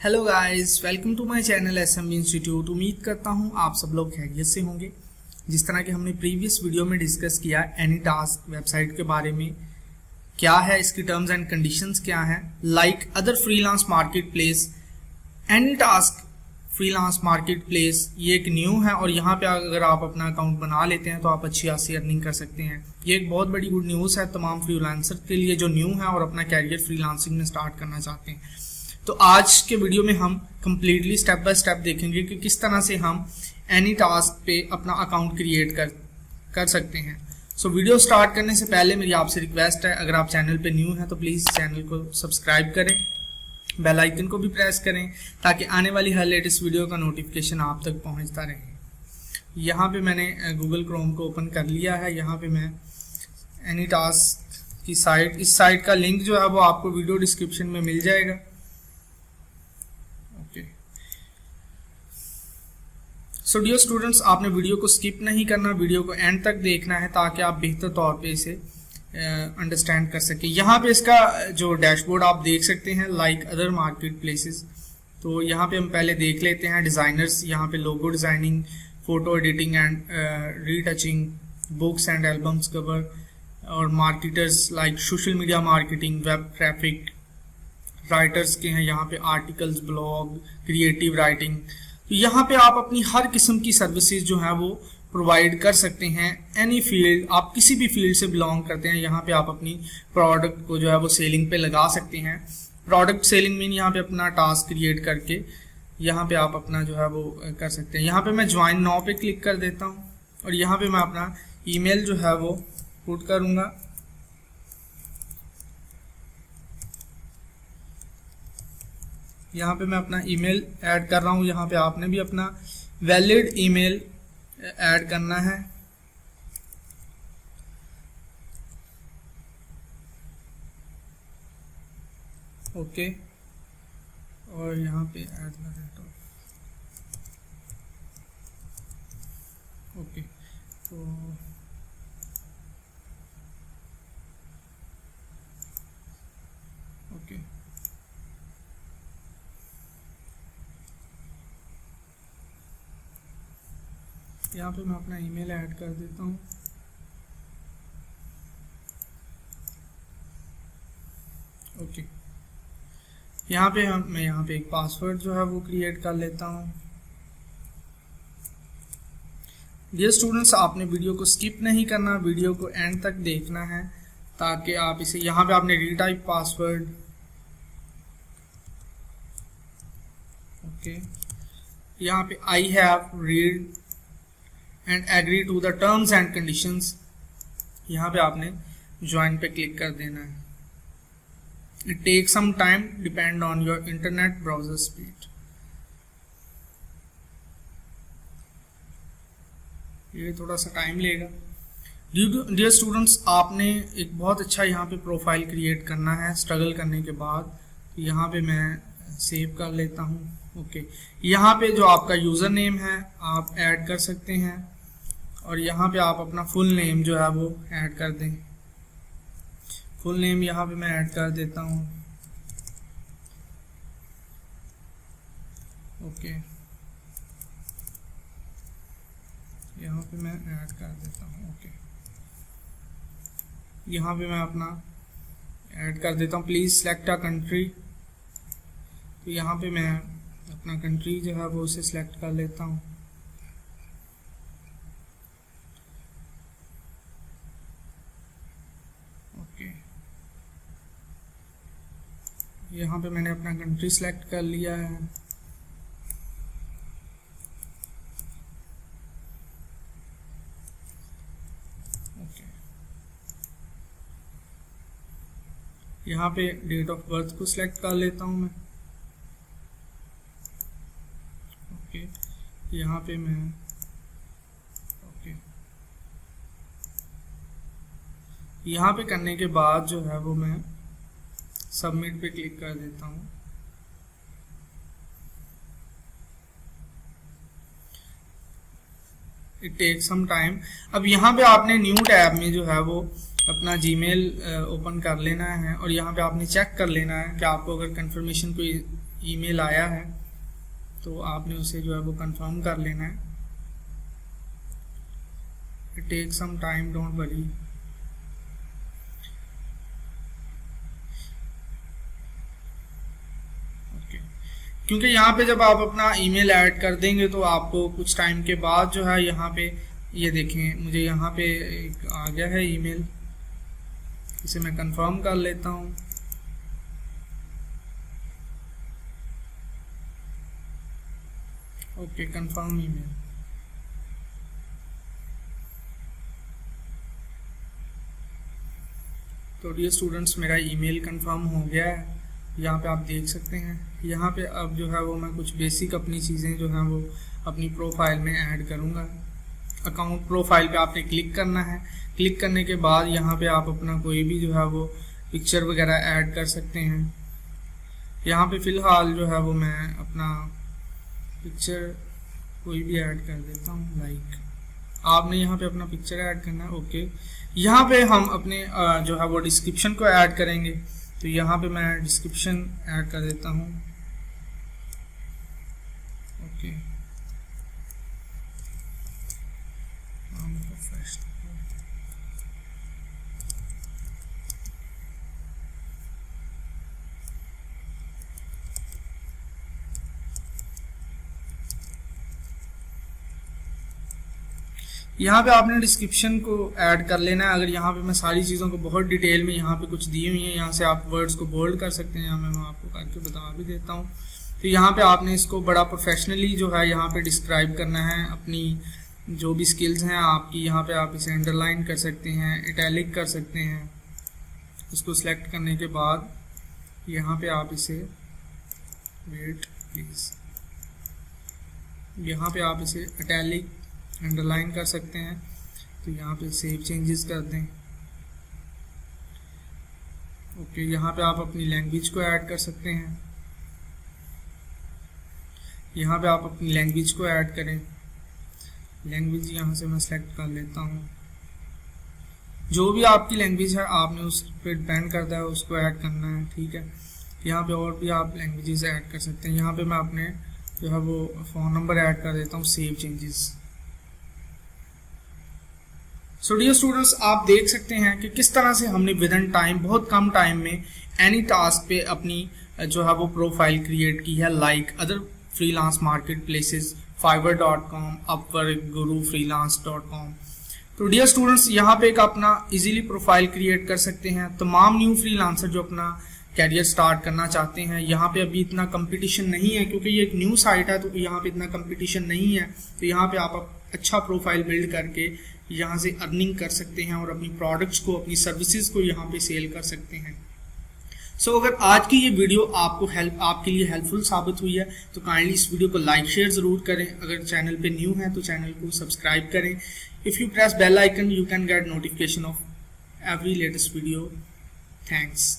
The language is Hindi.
Hello guys, welcome to my channel SMB institute. उम्मीद करता हूं आप सब लोग खैरियत से होंगे। जिस तरह कि हमने प्रीवियस वीडियो में डिस्कस किया एनीटास्क वेबसाइट के बारे में, क्या है इसकी टर्म्स एंड कंडीशंस क्या हैं। Like other freelance marketplace, AnyTask freelance marketplace ये एक न्यू है और यहाँ पे अगर आप अपना अकाउंट बना लेते हैं तो आप अच्छी खासी अर्निंग कर सकते हैं। ये एक बहुत बड़ी गुड न्यूज़ है तमाम फ्रीलांसर के लिए जो न्यू है और अपना कैरियर फ्रीलांसिंग में स्टार्ट करना चाहते हैं। तो आज के वीडियो में हम कंप्लीटली स्टेप बाय स्टेप देखेंगे कि किस तरह से हम एनीटास्क पे अपना अकाउंट क्रिएट कर सकते हैं। सो वीडियो स्टार्ट करने से पहले मेरी आपसे रिक्वेस्ट है, अगर आप चैनल पे न्यू हैं तो प्लीज़ चैनल को सब्सक्राइब करें, बेल आइकन को भी प्रेस करें ताकि आने वाली हर लेटेस्ट वीडियो का नोटिफिकेशन आप तक पहुंचता रहे। यहाँ पे मैंने गूगल क्रोम को ओपन कर लिया है। यहाँ पे मैं एनीटास्क की साइट, इस साइट का लिंक जो है वो आपको वीडियो डिस्क्रिप्शन में मिल जाएगा। सो डियर स्टूडेंट्स, आपने वीडियो को स्किप नहीं करना, वीडियो को एंड तक देखना है ताकि आप बेहतर तौर पे इसे अंडरस्टैंड कर सकें। यहाँ पे इसका जो डैशबोर्ड आप देख सकते हैं, लाइक अदर मार्केट प्लेसेस। तो यहाँ पे हम पहले देख लेते हैं डिज़ाइनर्स। यहाँ पे logo designing, photo editing and retouching, books and albums cover, और marketers like social media marketing, web traffic, writers के हैं यहाँ पे आर्टिकल्स, ब्लॉग, क्रिएटिव राइटिंग। तो यहाँ पे आप अपनी हर किस्म की सर्विसेज जो है वो प्रोवाइड कर सकते हैं। एनी फील्ड, आप किसी भी फील्ड से बिलोंग करते हैं, यहाँ पे आप अपनी प्रोडक्ट को जो है वो सेलिंग पे लगा सकते हैं। प्रोडक्ट सेलिंग मीन यहाँ पे अपना टास्क क्रिएट करके यहाँ पे आप अपना जो है वो कर सकते हैं। यहाँ पे मैं ज्वाइन नाउ पे क्लिक कर देता हूँ और यहाँ पे मैं अपना ईमेल जो है वो पुट करूँगा। यहाँ पे मैं अपना ईमेल ऐड कर रहा हूँ। यहाँ पे आपने भी अपना वैलिड ईमेल ऐड करना है। ओके, और यहाँ पे add the date of, okay. तो ओके, यहाँ पे मैं अपना ईमेल ऐड कर देता हूँ। ओके, यहाँ पे मैं यहाँ पे एक पासवर्ड जो है वो क्रिएट कर लेता हूँ। डियर स्टूडेंट्स, आपने वीडियो को स्किप नहीं करना, वीडियो को एंड तक देखना है ताकि आप इसे, यहाँ पे आपने रीटाइप पासवर्ड, ओके, यहाँ पे I have read and agree to the terms and conditions, यहाँ पे आपने ज्वाइन पे क्लिक कर देना है। It take some time, depend on your internet browser speed. ये थोड़ा सा टाइम लेगा। डियर स्टूडेंट्स, आपने एक बहुत अच्छा यहाँ पे प्रोफाइल क्रिएट करना है स्ट्रगल करने के बाद। तो यहाँ पे मैं सेव कर लेता हूँ। ओके, यहाँ पे जो आपका यूज़र नेम है आप ऐड कर सकते हैं और यहाँ पे आप अपना फुल नेम जो है वो ऐड कर दें। फुल नेम यहाँ पे मैं ऐड कर देता हूँ। ओके, यहाँ पे मैं ऐड कर देता हूँ। ओके, यहाँ पे मैं अपना ऐड कर देता हूँ। Please select a country. तो यहाँ पे मैं अपना कंट्री जो है वो उसे सिलेक्ट कर लेता हूँ। ओके, यहाँ पे मैंने अपना कंट्री सिलेक्ट कर लिया है। ओके, यहाँ पे डेट ऑफ बर्थ को सिलेक्ट कर लेता हूँ मैं। ओके, यहाँ पे मैं, ओके, यहाँ पे करने के बाद जो है वो मैं सबमिट पे क्लिक कर देता हूँ। It take some time. अब यहाँ पे आपने न्यू टैब में जो है वो अपना जीमेल ओपन कर लेना है और यहाँ पे आपने चेक कर लेना है कि आपको अगर कंफर्मेशन कोई ईमेल आया है, तो आपने उसे जो है वो कंफर्म कर लेना है। It take some time, don't worry. Okay, क्योंकि यहाँ पे जब आप अपना ईमेल ऐड कर देंगे तो आपको कुछ टाइम के बाद जो है यहाँ पे ये देखें, मुझे यहाँ पे एक आ गया है ईमेल, इसे मैं कंफर्म कर लेता हूँ। Okay, confirm email. तो डियर स्टूडेंट्स, मेरा ईमेल कंफर्म हो गया है। यहाँ पे आप देख सकते हैं। यहाँ पे अब जो है वो मैं कुछ बेसिक अपनी चीज़ें जो हैं वो अपनी प्रोफाइल में ऐड करूँगा। अकाउंट प्रोफाइल पे आपने क्लिक करना है। क्लिक करने के बाद यहाँ पे आप अपना कोई भी जो है वो पिक्चर वगैरह ऐड कर सकते हैं। यहाँ पे फ़िलहाल जो है वो मैं अपना पिक्चर कोई भी ऐड कर देता हूँ। लाइक आपने यहाँ पे अपना पिक्चर ऐड करना है। ओके, यहाँ पे हम अपने जो है वो डिस्क्रिप्शन को ऐड करेंगे। तो यहाँ पे मैं डिस्क्रिप्शन ऐड कर देता हूँ। ओके, यहाँ पे आपने डिस्क्रिप्शन को ऐड कर लेना है। अगर यहाँ पे मैं सारी चीज़ों को बहुत डिटेल में यहाँ पे कुछ दी हुई हैं, यहाँ से आप वर्ड्स को बोल्ड कर सकते हैं। यहाँ मैं आपको करके बता भी देता हूँ। तो यहाँ पे आपने इसको बड़ा प्रोफेशनली जो है यहाँ पे डिस्क्राइब करना है। अपनी जो भी स्किल्स हैं आपकी, यहाँ पे आप इसे अंडरलाइन कर सकते हैं, इटैलिक कर सकते हैं। इसको सिलेक्ट करने के बाद यहाँ पे आप इसे वेट प्लीज, यहाँ पे आप इसे इटैलिक अंडरलाइन कर सकते हैं। तो यहाँ पे सेव चेंजेस कर दें। ओके, यहाँ पे आप अपनी लैंग्वेज को ऐड कर सकते हैं। यहाँ पे आप अपनी लैंग्वेज को ऐड करें। लैंग्वेज यहाँ से मैं सेलेक्ट कर लेता हूँ। जो भी आपकी लैंग्वेज है आपने उस पर डिपेंड करता है, उसको ऐड करना है। ठीक है, यहाँ पे और भी आप लैंग्वेजेस ऐड कर सकते हैं। यहाँ पे मैं अपने जो है वो फ़ोन नंबर ऐड कर देता हूँ। Save changes. So dear students, आप देख सकते हैं कि किस तरह से हमने विद इन टाइम, बहुत कम टाइम में एनी टास्क पे अपनी जो है वो प्रोफाइल क्रिएट की है। Like other freelance market places, fiverr.com, upwork, guru, freelance.com। तो डियर स्टूडेंट्स, यहाँ पे एक अपना इजीली प्रोफाइल क्रिएट कर सकते हैं। तमाम न्यू फ्रीलांसर जो अपना कैरियर स्टार्ट करना चाहते हैं, यहाँ पे अभी इतना कंपटीशन नहीं है क्योंकि ये एक न्यू साइट है, तो यहाँ पे इतना कंपटीशन नहीं है। तो यहाँ पे आप अच्छा प्रोफाइल बिल्ड करके यहाँ से अर्निंग कर सकते हैं और अपनी प्रोडक्ट्स को, अपनी सर्विसेज को यहाँ पे सेल कर सकते हैं। सो अगर आज की ये वीडियो आपके लिए हेल्पफुल साबित हुई है तो काइंडली इस वीडियो को लाइक शेयर जरूर करें। अगर चैनल पे न्यू है तो चैनल को सब्सक्राइब करें। If you press bell icon you can get notification of every latest video. Thanks.